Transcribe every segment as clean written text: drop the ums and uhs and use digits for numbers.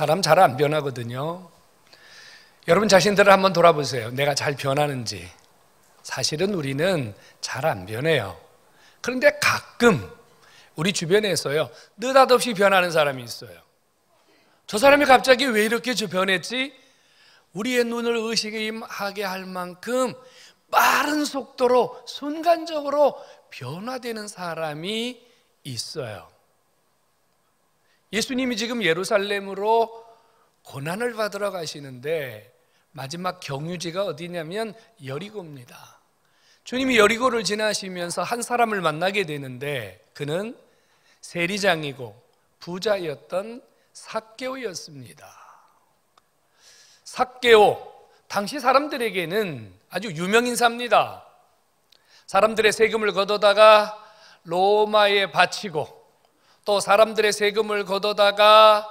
사람 잘 안 변하거든요. 여러분 자신들을 한번 돌아보세요. 내가 잘 변하는지. 사실은 우리는 잘 안 변해요. 그런데 가끔 우리 주변에서요, 느닷없이 변하는 사람이 있어요. 저 사람이 갑자기 왜 이렇게 변했지? 우리의 눈을 의식하게 할 만큼 빠른 속도로 순간적으로 변화되는 사람이 있어요. 예수님이 지금 예루살렘으로 고난을 받으러 가시는데 마지막 경유지가 어디냐면 여리고입니다. 주님이 여리고를 지나시면서 한 사람을 만나게 되는데 그는 세리장이고 부자였던 삭개오였습니다. 삭개오, 당시 사람들에게는 아주 유명인사입니다. 사람들의 세금을 걷어다가 로마에 바치고 또 사람들의 세금을 걷어다가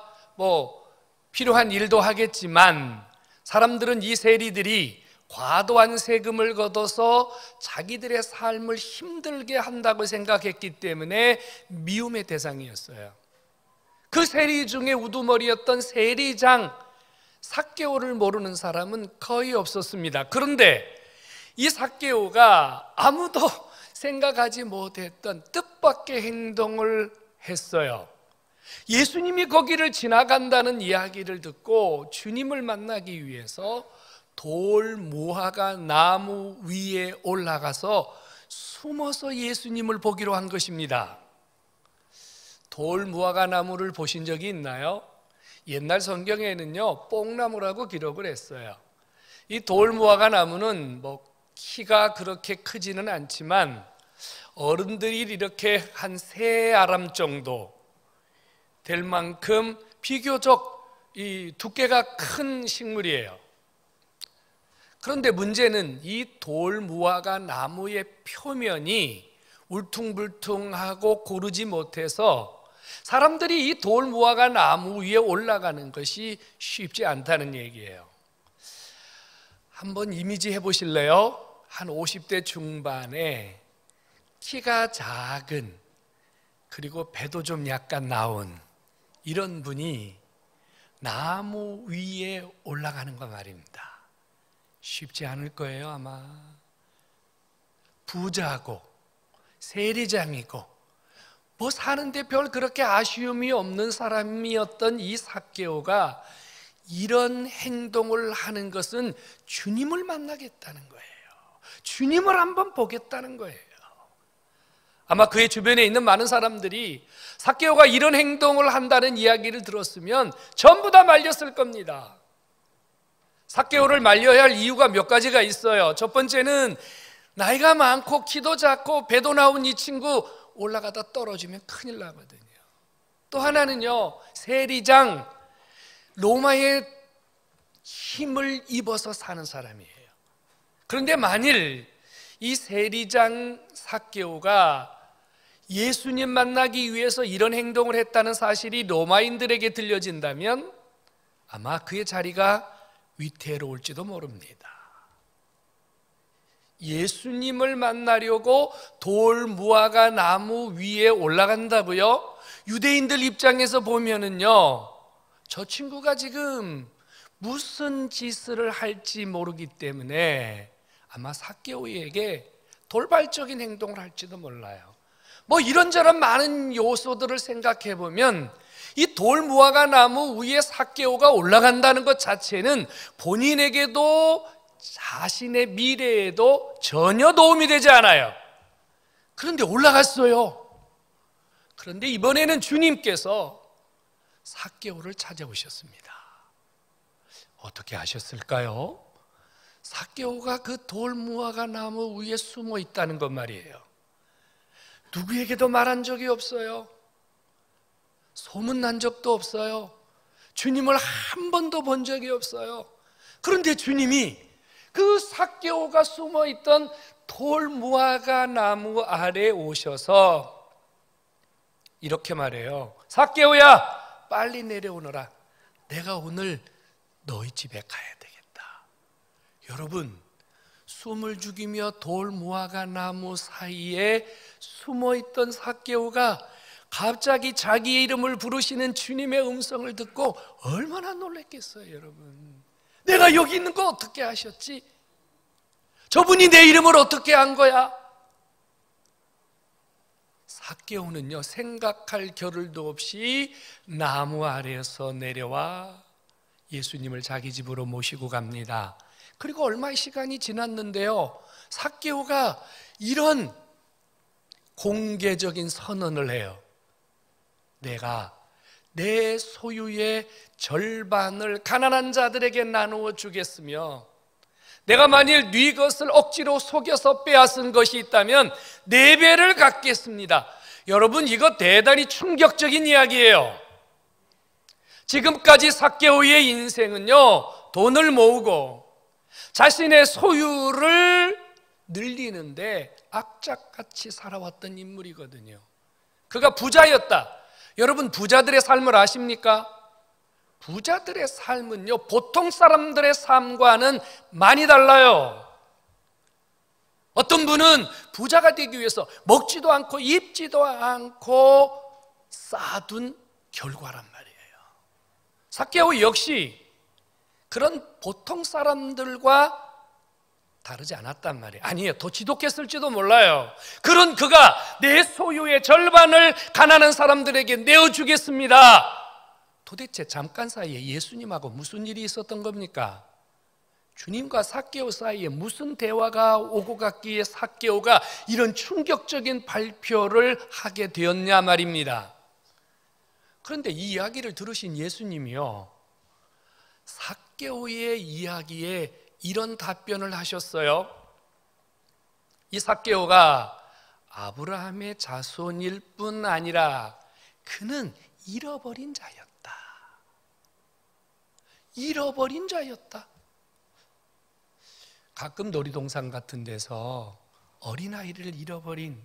필요한 일도 하겠지만 사람들은 이 세리들이 과도한 세금을 걷어서 자기들의 삶을 힘들게 한다고 생각했기 때문에 미움의 대상이었어요. 그 세리 중에 우두머리였던 세리장 삭개오를 모르는 사람은 거의 없었습니다. 그런데 이 삭개오가 아무도 생각하지 못했던 뜻밖의 행동을 했어요. 예수님이 거기를 지나간다는 이야기를 듣고 주님을 만나기 위해서 돌 무화과 나무 위에 올라가서 숨어서 예수님을 보기로 한 것입니다. 돌 무화과 나무를 보신 적이 있나요? 옛날 성경에는요, 뽕나무라고 기록을 했어요. 이 돌 무화과 나무는 키가 그렇게 크지는 않지만 어른들이 이렇게 한 3아람 정도 될 만큼 비교적 이 두께가 큰 식물이에요. 그런데 문제는 이 돌 무화과 나무의 표면이 울퉁불퉁하고 고르지 못해서 사람들이 이 돌 무화과 나무 위에 올라가는 것이 쉽지 않다는 얘기예요. 한번 이미지 해보실래요? 한 50대 중반에 키가 작은, 그리고 배도 좀 약간 나온 이런 분이 나무 위에 올라가는 거 말입니다. 쉽지 않을 거예요. 아마 부자고 세리장이고 사는데 별 그렇게 아쉬움이 없는 사람이었던 이 삭개오가 이런 행동을 하는 것은 주님을 만나겠다는 거예요. 주님을 한번 보겠다는 거예요. 아마 그의 주변에 있는 많은 사람들이 삭개오가 이런 행동을 한다는 이야기를 들었으면 전부 다 말렸을 겁니다. 삭개오를 말려야 할 이유가 몇 가지가 있어요. 첫 번째는 나이가 많고 키도 작고 배도 나온 이 친구 올라가다 떨어지면 큰일 나거든요. 또 하나는요, 세리장, 로마의 힘을 입어서 사는 사람이에요. 그런데 만일 이 세리장 삭개오가 예수님 만나기 위해서 이런 행동을 했다는 사실이 로마인들에게 들려진다면 아마 그의 자리가 위태로울지도 모릅니다. 예수님을 만나려고 돌 무화과 나무 위에 올라간다고요? 유대인들 입장에서 보면은요, 저 친구가 지금 무슨 짓을 할지 모르기 때문에 아마 삭개오에게 돌발적인 행동을 할지도 몰라요. 이런저런 많은 요소들을 생각해 보면 이 돌 무화과 나무 위에 삭개오가 올라간다는 것 자체는 본인에게도 자신의 미래에도 전혀 도움이 되지 않아요. 그런데 올라갔어요. 그런데 이번에는 주님께서 삭개오를 찾아오셨습니다. 어떻게 하셨을까요? 삭개오가 그 돌 무화과 나무 위에 숨어 있다는 것 말이에요. 누구에게도 말한 적이 없어요. 소문난 적도 없어요. 주님을 한 번도 본 적이 없어요. 그런데 주님이 그 삭개오가 숨어 있던 돌 무화과 나무 아래 오셔서 이렇게 말해요. 삭개오야, 빨리 내려오너라. 내가 오늘 너희 집에 가야 되겠다. 여러분, 숨을 죽이며 돌 무화과 나무 사이에 숨어 있던 삭개오가 갑자기 자기의 이름을 부르시는 주님의 음성을 듣고 얼마나 놀랐겠어요, 여러분. 내가 여기 있는 거 어떻게 하셨지? 저분이 내 이름을 어떻게 한 거야? 삭개오는요, 생각할 겨를도 없이 나무 아래에서 내려와 예수님을 자기 집으로 모시고 갑니다. 그리고 얼마의 시간이 지났는데요, 삭개오가 이런 공개적인 선언을 해요. 내가 내 소유의 절반을 가난한 자들에게 나누어 주겠으며, 내가 만일 네 것을 억지로 속여서 빼앗은 것이 있다면 4배를 갚겠습니다. 여러분, 이거 대단히 충격적인 이야기예요. 지금까지 삭개오의 인생은요, 돈을 모으고 자신의 소유를 늘리는데 악착같이 살아왔던 인물이거든요. 그가 부자였다. 여러분, 부자들의 삶을 아십니까? 부자들의 삶은요, 보통 사람들의 삶과는 많이 달라요. 어떤 분은 부자가 되기 위해서 먹지도 않고 입지도 않고 쌓아둔 결과란 말이에요. 삭개오 역시 그런 보통 사람들과 다르지 않았단 말이에요. 아니에요, 더 지독했을지도 몰라요. 그런 그가 내 소유의 절반을 가난한 사람들에게 내어주겠습니다. 도대체 잠깐 사이에 예수님하고 무슨 일이 있었던 겁니까? 주님과 삭개오 사이에 무슨 대화가 오고 갔기에 삭개오가 이런 충격적인 발표를 하게 되었냐 말입니다. 그런데 이 이야기를 들으신 예수님이요, 삭개오의 이야기에 이런 답변을 하셨어요. 이 삭개오가 아브라함의 자손일 뿐 아니라 그는 잃어버린 자였다. 잃어버린 자였다. 가끔 놀이동산 같은 데서 어린아이를 잃어버린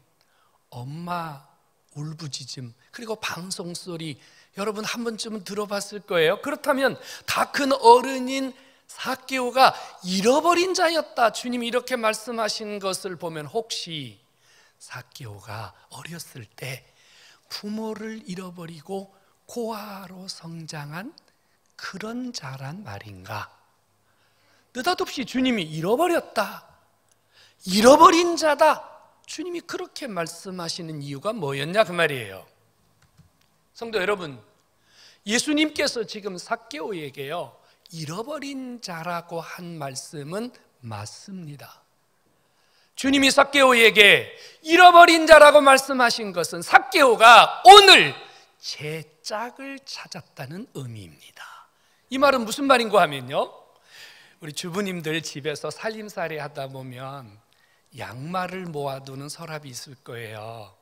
엄마 울부짖음, 그리고 방송소리, 여러분 한 번쯤은 들어봤을 거예요. 그렇다면 다 큰 어른인 삭개오가 잃어버린 자였다, 주님이 이렇게 말씀하신 것을 보면 혹시 삭개오가 어렸을 때 부모를 잃어버리고 고아로 성장한 그런 자란 말인가? 느닷없이 주님이 잃어버렸다, 잃어버린 자다, 주님이 그렇게 말씀하시는 이유가 뭐였냐 그 말이에요. 성도 여러분, 예수님께서 지금 삭개오에게요, 잃어버린 자라고 한 말씀은 맞습니다. 주님이 삭개오에게 잃어버린 자라고 말씀하신 것은 삭개오가 오늘 제 짝을 찾았다는 의미입니다. 이 말은 무슨 말인가 하면요, 우리 주부님들 집에서 살림살이 하다 보면 양말을 모아두는 서랍이 있을 거예요.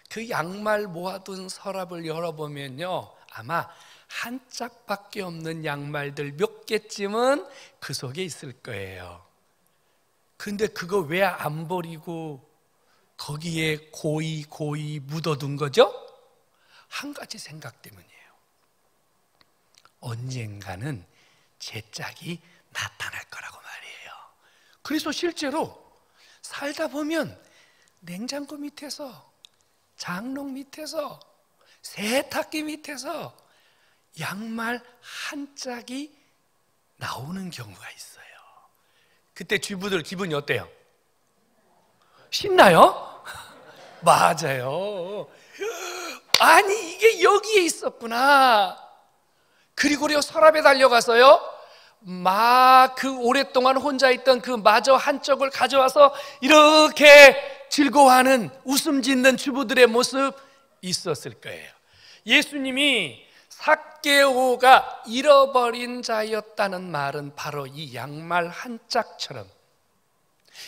그 양말 모아둔 서랍을 열어보면요, 아마 한 짝밖에 없는 양말들 몇 개쯤은 그 속에 있을 거예요. 근데 그거 왜 안 버리고 거기에 고이 묻어둔 거죠? 한 가지 생각 때문이에요. 언젠가는 제 짝이 나타날 거라고 말이에요. 그래서 실제로 살다 보면 냉장고 밑에서, 장롱 밑에서, 세탁기 밑에서 양말 한 짝이 나오는 경우가 있어요. 그때 주부들 기분이 어때요? 신나요? 맞아요. 아니, 이게 여기에 있었구나. 그리고 서랍에 달려가서요, 막 그 오랫동안 혼자 있던 그 마저 한쪽을 가져와서 이렇게 즐거워하는, 웃음 짓는 주부들의 모습 있었을 거예요. 예수님이 삭개오가 잃어버린 자였다는 말은 바로 이 양말 한 짝처럼,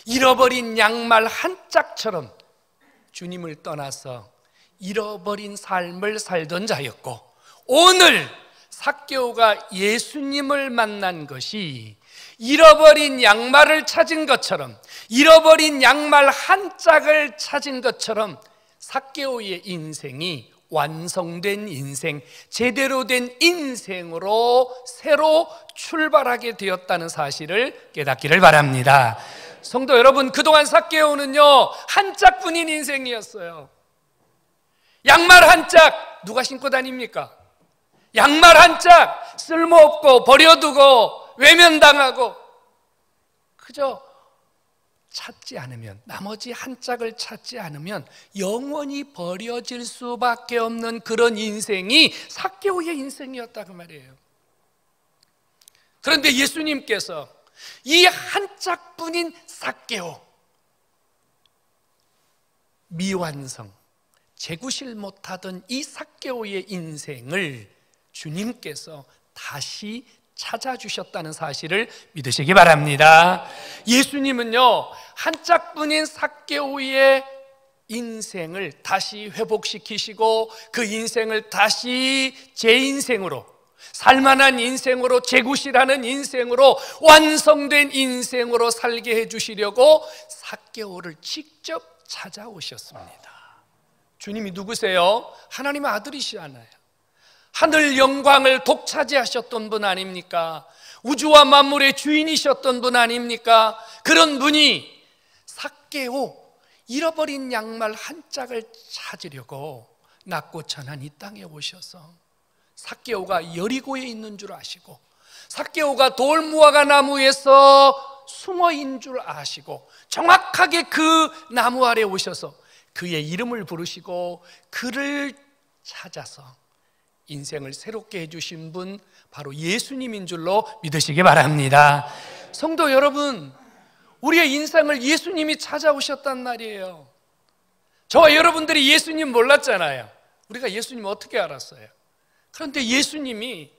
잃어버린 양말 한 짝처럼 주님을 떠나서 잃어버린 삶을 살던 자였고, 오늘 삭개오가 예수님을 만난 것이 잃어버린 양말을 찾은 것처럼, 잃어버린 양말 한 짝을 찾은 것처럼 삭개오의 인생이 완성된 인생, 제대로 된 인생으로 새로 출발하게 되었다는 사실을 깨닫기를 바랍니다. 성도 여러분, 그동안 삭개오는요, 한 짝뿐인 인생이었어요. 양말 한 짝 누가 신고 다닙니까? 양말 한 짝 쓸모없고 버려두고 외면당하고 그저 찾지 않으면, 나머지 한 짝을 찾지 않으면 영원히 버려질 수밖에 없는 그런 인생이 삭개오의 인생이었다 그 말이에요. 그런데 예수님께서 이 한 짝뿐인 삭개오, 미완성, 재구실 못하던 이 삭개오의 인생을 주님께서 다시 찾아주셨다는 사실을 믿으시기 바랍니다. 예수님은요, 한 짝뿐인 삭개오의 인생을 다시 회복시키시고 그 인생을 다시 제 인생으로, 살만한 인생으로, 재구실하는 인생으로, 완성된 인생으로 살게 해주시려고 삭개오를 직접 찾아오셨습니다. 주님이 누구세요? 하나님의 아들이시잖아요. 하늘 영광을 독차지하셨던 분 아닙니까? 우주와 만물의 주인이셨던 분 아닙니까? 그런 분이 삭개오, 잃어버린 양말 한 짝을 찾으려고 낮고 천한 이 땅에 오셔서 삭개오가 여리고에 있는 줄 아시고, 삭개오가 돌무화과 나무에서 숨어 있는 줄 아시고, 정확하게 그 나무 아래 오셔서 그의 이름을 부르시고 그를 찾아서 인생을 새롭게 해주신 분, 바로 예수님인 줄로 믿으시기 바랍니다. 성도 여러분, 우리의 인생을 예수님이 찾아오셨단 말이에요. 저와 여러분들이 예수님 몰랐잖아요. 우리가 예수님 어떻게 알았어요? 그런데 예수님이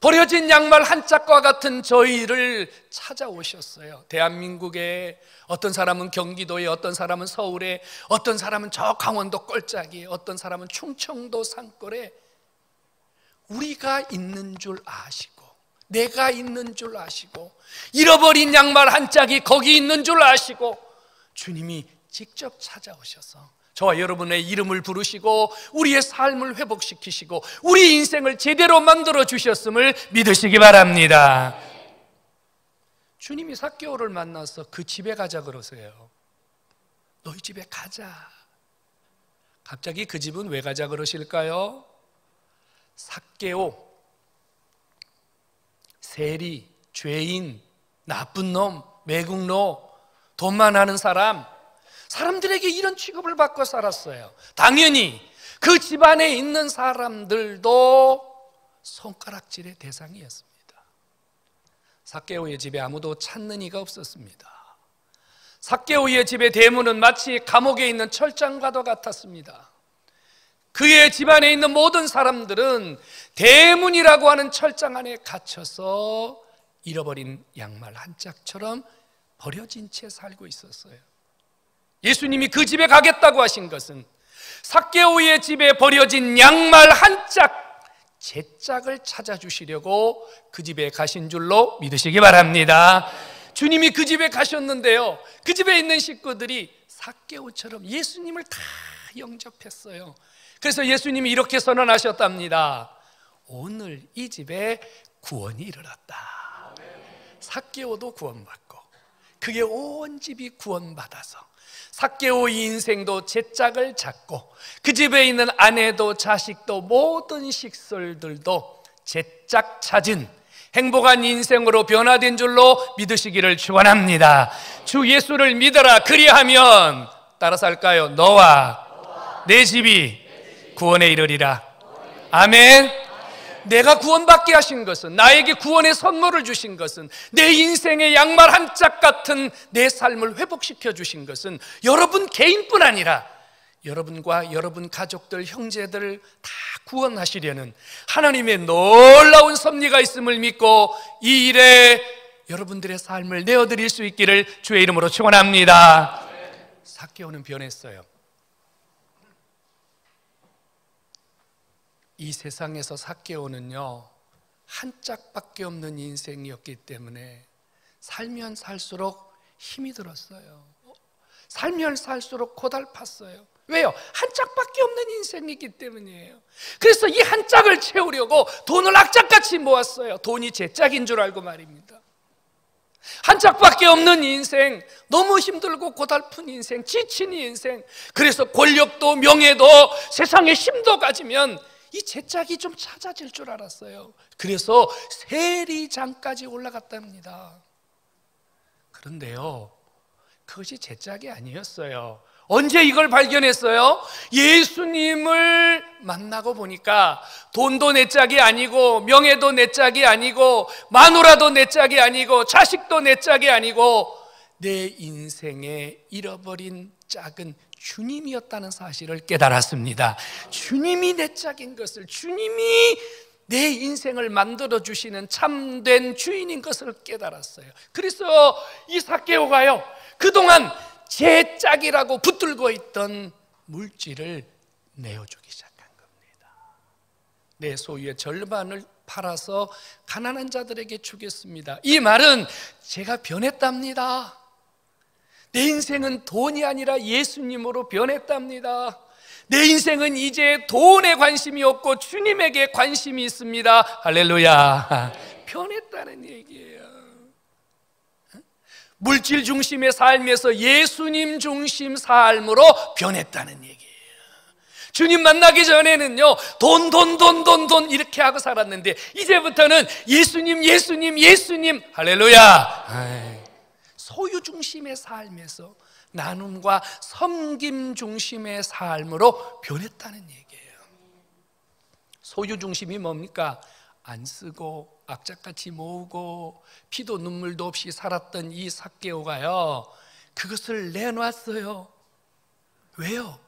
버려진 양말 한 짝과 같은 저희를 찾아오셨어요. 대한민국에 어떤 사람은 경기도에, 어떤 사람은 서울에, 어떤 사람은 저 강원도 꼴짝이에, 어떤 사람은 충청도 산골에 우리가 있는 줄 아시고, 내가 있는 줄 아시고, 잃어버린 양말 한 짝이 거기 있는 줄 아시고 주님이 직접 찾아오셔서 저와 여러분의 이름을 부르시고 우리의 삶을 회복시키시고 우리 인생을 제대로 만들어 주셨음을 믿으시기 바랍니다. 주님이 삭개오를 만나서 그 집에 가자 그러세요. 너희 집에 가자. 갑자기 그 집은 왜 가자 그러실까요? 삭개오, 세리, 죄인, 나쁜 놈, 매국노, 돈만 하는 사람, 사람들에게 이런 취급을 받고 살았어요. 당연히 그 집안에 있는 사람들도 손가락질의 대상이었습니다. 삭개오의 집에 아무도 찾는 이가 없었습니다. 삭개오의 집의 대문은 마치 감옥에 있는 철장과도 같았습니다. 그의 집안에 있는 모든 사람들은 대문이라고 하는 철장 안에 갇혀서 잃어버린 양말 한 짝처럼 버려진 채 살고 있었어요. 예수님이 그 집에 가겠다고 하신 것은 삭개오의 집에 버려진 양말 한 짝, 제 짝을 찾아주시려고 그 집에 가신 줄로 믿으시기 바랍니다. 주님이 그 집에 가셨는데요, 그 집에 있는 식구들이 삭개오처럼 예수님을 다 영접했어요. 그래서 예수님이 이렇게 선언하셨답니다. 오늘 이 집에 구원이 일어났다. 삭개오도 구원받고 그의 온 집이 구원받아서 삭개오 인생도 제 짝을 잡고 그 집에 있는 아내도 자식도 모든 식솔들도 제 짝 찾은 행복한 인생으로 변화된 줄로 믿으시기를 축원합니다. 주 예수를 믿어라. 그리하면 따라서 할까요? 너와 내 집이 구원에 이르리라. 아멘. 내가 구원받게 하신 것은, 나에게 구원의 선물을 주신 것은, 내 인생의 양말 한 짝 같은 내 삶을 회복시켜 주신 것은 여러분 개인뿐 아니라 여러분과 여러분 가족들, 형제들을 다 구원하시려는 하나님의 놀라운 섭리가 있음을 믿고 이 일에 여러분들의 삶을 내어드릴 수 있기를 주의 이름으로 축원합니다. 삭개오는 변했어요. 이 세상에서 삭개오는요, 한 짝밖에 없는 인생이었기 때문에 살면 살수록 힘이 들었어요. 살면 살수록 고달팠어요. 왜요? 한 짝밖에 없는 인생이기 때문이에요. 그래서 이 한 짝을 채우려고 돈을 악착같이 모았어요. 돈이 제 짝인 줄 알고 말입니다. 한 짝밖에 없는 인생, 너무 힘들고 고달픈 인생, 지친 인생, 그래서 권력도 명예도 세상의 힘도 가지면 이 제 짝이 좀 찾아질 줄 알았어요. 그래서 세리장까지 올라갔답니다. 그런데요, 그것이 제 짝이 아니었어요. 언제 이걸 발견했어요? 예수님을 만나고 보니까 돈도 내 짝이 아니고, 명예도 내 짝이 아니고, 마누라도 내 짝이 아니고, 자식도 내 짝이 아니고, 내 인생에 잃어버린 짝은 주님이었다는 사실을 깨달았습니다. 주님이 내 짝인 것을, 주님이 내 인생을 만들어주시는 참된 주인인 것을 깨달았어요. 그래서 이 삭개오가요, 그동안 제 짝이라고 붙들고 있던 물질을 내어주기 시작한 겁니다. 내 소유의 절반을 팔아서 가난한 자들에게 주겠습니다. 이 말은 제가 변했답니다. 내 인생은 돈이 아니라 예수님으로 변했답니다. 내 인생은 이제 돈에 관심이 없고 주님에게 관심이 있습니다. 할렐루야. 변했다는 얘기예요. 물질 중심의 삶에서 예수님 중심 삶으로 변했다는 얘기예요. 주님 만나기 전에는요, 돈 이렇게 하고 살았는데 이제부터는 예수님. 할렐루야. 소유 중심의 삶에서 나눔과 섬김 중심의 삶으로 변했다는 얘기예요. 소유 중심이 뭡니까? 안 쓰고 악착같이 모으고 피도 눈물도 없이 살았던 이 삭개오가요, 그것을 내놨어요. 왜요?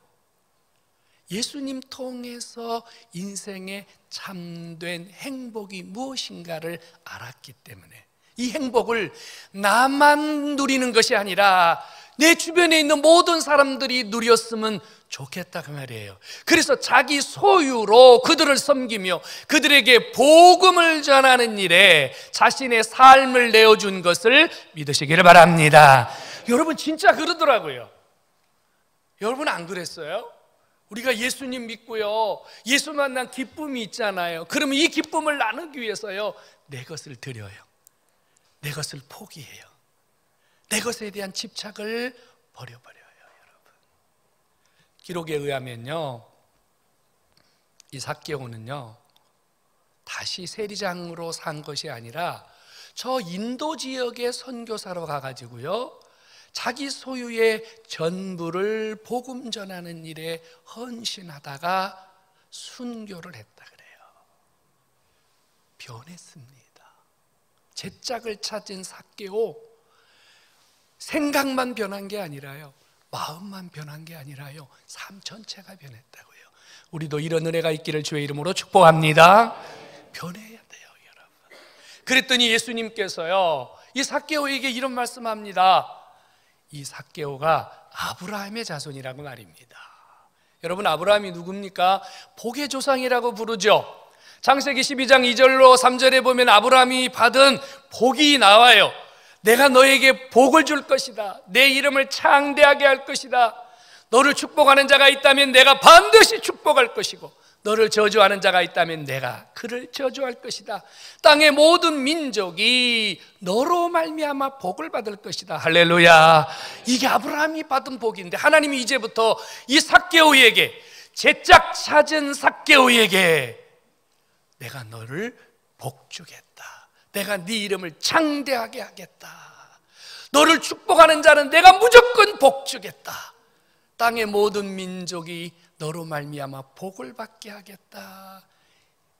예수님 통해서 인생의 참된 행복이 무엇인가를 알았기 때문에, 이 행복을 나만 누리는 것이 아니라 내 주변에 있는 모든 사람들이 누렸으면 좋겠다 그 말이에요. 그래서 자기 소유로 그들을 섬기며 그들에게 복음을 전하는 일에 자신의 삶을 내어준 것을 믿으시기를 바랍니다. 여러분 진짜 그러더라고요. 여러분 안 그랬어요? 우리가 예수님 믿고요, 예수 만난 기쁨이 있잖아요. 그러면 이 기쁨을 나누기 위해서요, 내 것을 드려요. 내 것을 포기해요. 내 것에 대한 집착을 버려버려요. 여러분, 기록에 의하면요, 이 삭개오는요 다시 세리장으로 산 것이 아니라 저 인도 지역의 선교사로 가가지고요, 자기 소유의 전부를 복음 전하는 일에 헌신하다가 순교를 했다 그래요. 변했습니다. 제 짝을 찾은 삭개오, 생각만 변한 게 아니라요, 마음만 변한 게 아니라요, 삶 전체가 변했다고요. 우리도 이런 은혜가 있기를 주의 이름으로 축복합니다. 변해야 돼요, 여러분. 그랬더니 예수님께서요, 이 삭개오에게 이런 말씀합니다. 이 삭개오가 아브라함의 자손이라고 말입니다. 여러분, 아브라함이 누굽니까? 복의 조상이라고 부르죠. 창세기 12장 2절로 3절에 보면 아브라함이 받은 복이 나와요. 내가 너에게 복을 줄 것이다. 내 이름을 창대하게 할 것이다. 너를 축복하는 자가 있다면 내가 반드시 축복할 것이고, 너를 저주하는 자가 있다면 내가 그를 저주할 것이다. 땅의 모든 민족이 너로 말미암아 복을 받을 것이다. 할렐루야. 이게 아브라함이 받은 복인데, 하나님이 이제부터 이 삭개오에게, 제 짝 찾은 삭개오에게 내가 너를 복주겠다. 내가 네 이름을 창대하게 하겠다. 너를 축복하는 자는 내가 무조건 복주겠다. 땅의 모든 민족이 너로 말미암아 복을 받게 하겠다.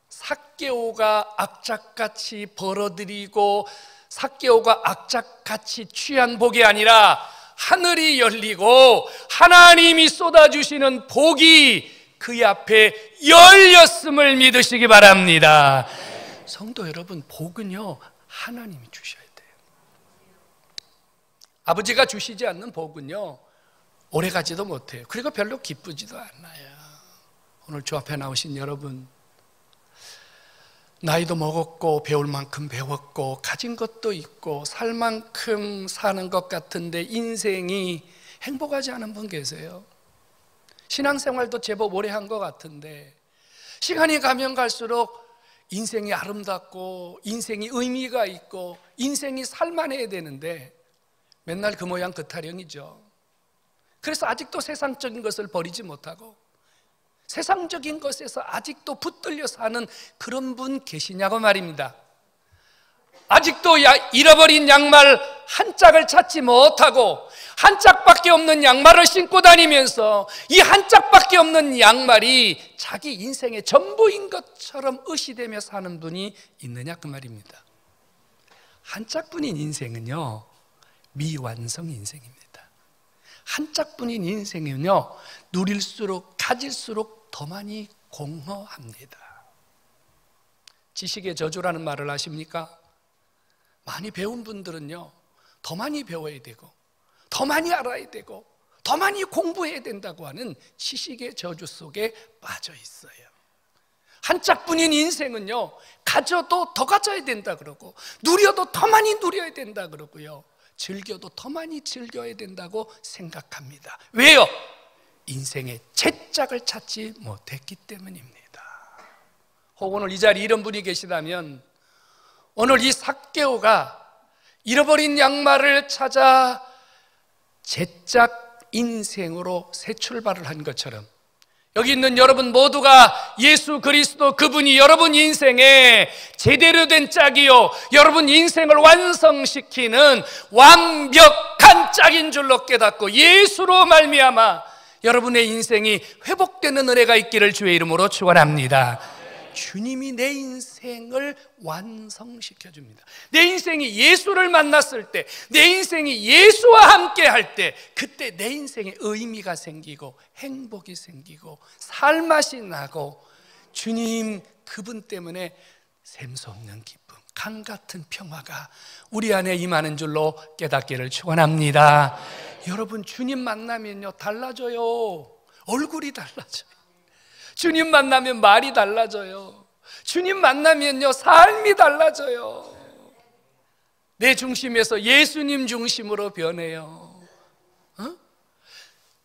삭개오가 악착같이 벌어들이고 삭개오가 악착같이 취한 복이 아니라 하늘이 열리고 하나님이 쏟아주시는 복이 그의 앞에 열렸음을 믿으시기 바랍니다. 성도 여러분, 복은요 하나님이 주셔야 돼요. 아버지가 주시지 않는 복은요 오래가지도 못해요. 그리고 별로 기쁘지도 않아요. 오늘 주 앞에 나오신 여러분, 나이도 먹었고 배울 만큼 배웠고 가진 것도 있고 살 만큼 사는 것 같은데 인생이 행복하지 않은 분 계세요. 신앙생활도 제법 오래 한 것 같은데 시간이 가면 갈수록 인생이 아름답고 인생이 의미가 있고 인생이 살만해야 되는데 맨날 그 모양 그 타령이죠. 그래서 아직도 세상적인 것을 버리지 못하고 세상적인 것에서 아직도 붙들려 사는 그런 분 계시냐고 말입니다. 아직도 잃어버린 양말 한 짝을 찾지 못하고 한 짝밖에 없는 양말을 신고 다니면서 이 한 짝밖에 없는 양말이 자기 인생의 전부인 것처럼 의시되며 사는 분이 있느냐 그 말입니다. 한 짝뿐인 인생은요, 미완성 인생입니다. 한 짝뿐인 인생은요, 누릴수록 가질수록 더 많이 공허합니다. 지식의 저주라는 말을 아십니까? 많이 배운 분들은요, 더 많이 배워야 되고 더 많이 알아야 되고 더 많이 공부해야 된다고 하는 지식의 저주 속에 빠져 있어요. 한 짝뿐인 인생은요, 가져도 더 가져야 된다 그러고 누려도 더 많이 누려야 된다 그러고요, 즐겨도 더 많이 즐겨야 된다고 생각합니다. 왜요? 인생의 제짝을 찾지 못했기 때문입니다. 혹 오늘 이 자리에 이런 분이 계시다면 오늘 이 삭개오가 잃어버린 양말을 찾아 제짝 인생으로 새 출발을 한 것처럼 여기 있는 여러분 모두가 예수 그리스도 그분이 여러분 인생에 제대로 된 짝이요, 여러분 인생을 완성시키는 완벽한 짝인 줄로 깨닫고 예수로 말미암아 여러분의 인생이 회복되는 은혜가 있기를 주의 이름으로 축원합니다. 주님이 내 인생을 완성시켜 줍니다. 내 인생이 예수를 만났을 때, 내 인생이 예수와 함께 할 때, 그때 내 인생에 의미가 생기고 행복이 생기고 살맛이 나고 주님 그분 때문에 샘수 없는 기쁨, 강 같은 평화가 우리 안에 임하는 줄로 깨닫기를 축원합니다. 여러분 주님 만나면요 달라져요. 얼굴이 달라져요. 주님 만나면 말이 달라져요. 주님 만나면요 삶이 달라져요. 내 중심에서 예수님 중심으로 변해요.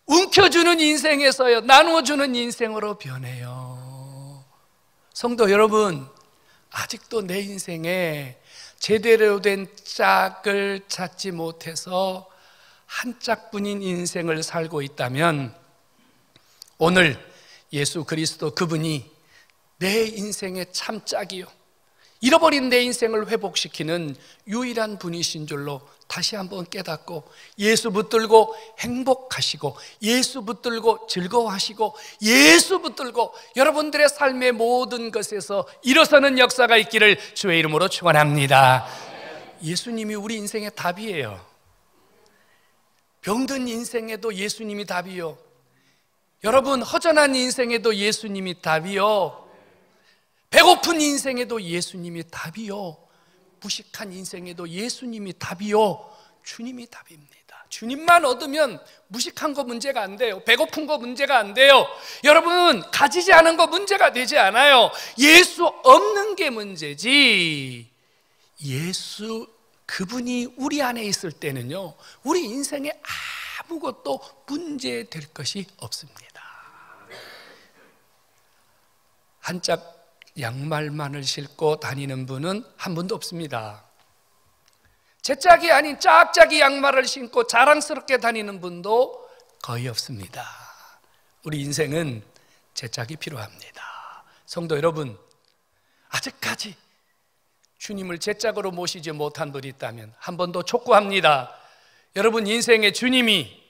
움켜주는 인생에서요 나누어주는 인생으로 변해요. 성도 여러분, 아직도 내 인생에 제대로 된 짝을 찾지 못해서 한 짝뿐인 인생을 살고 있다면 오늘 예수 그리스도 그분이 내 인생의 참 짝이요, 잃어버린 내 인생을 회복시키는 유일한 분이신 줄로 다시 한번 깨닫고 예수 붙들고 행복하시고 예수 붙들고 즐거워하시고 예수 붙들고 여러분들의 삶의 모든 것에서 일어서는 역사가 있기를 주의 이름으로 축원합니다. 예수님이 우리 인생의 답이에요. 병든 인생에도 예수님이 답이요, 여러분 허전한 인생에도 예수님이 답이요, 배고픈 인생에도 예수님이 답이요, 무식한 인생에도 예수님이 답이요, 주님이 답입니다. 주님만 얻으면 무식한 거 문제가 안 돼요. 배고픈 거 문제가 안 돼요. 여러분 가지지 않은 거 문제가 되지 않아요. 예수 없는 게 문제지, 예수 그분이 우리 안에 있을 때는요 우리 인생에 아무것도 문제될 것이 없습니다. 한 짝 양말만을 신고 다니는 분은 한 분도 없습니다. 제 짝이 아닌 짝짝이 양말을 신고 자랑스럽게 다니는 분도 거의 없습니다. 우리 인생은 제 짝이 필요합니다. 성도 여러분, 아직까지 주님을 제 짝으로 모시지 못한 분이 있다면 한 번 더 촉구합니다. 여러분 인생의 주님이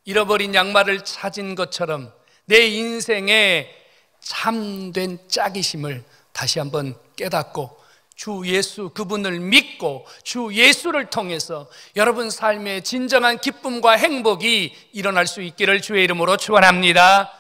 잃어버린 양말을 찾은 것처럼 내 인생의 참된 짝이심을 다시 한번 깨닫고 주 예수 그분을 믿고 주 예수를 통해서 여러분 삶의 진정한 기쁨과 행복이 일어날 수 있기를 주의 이름으로 축원합니다.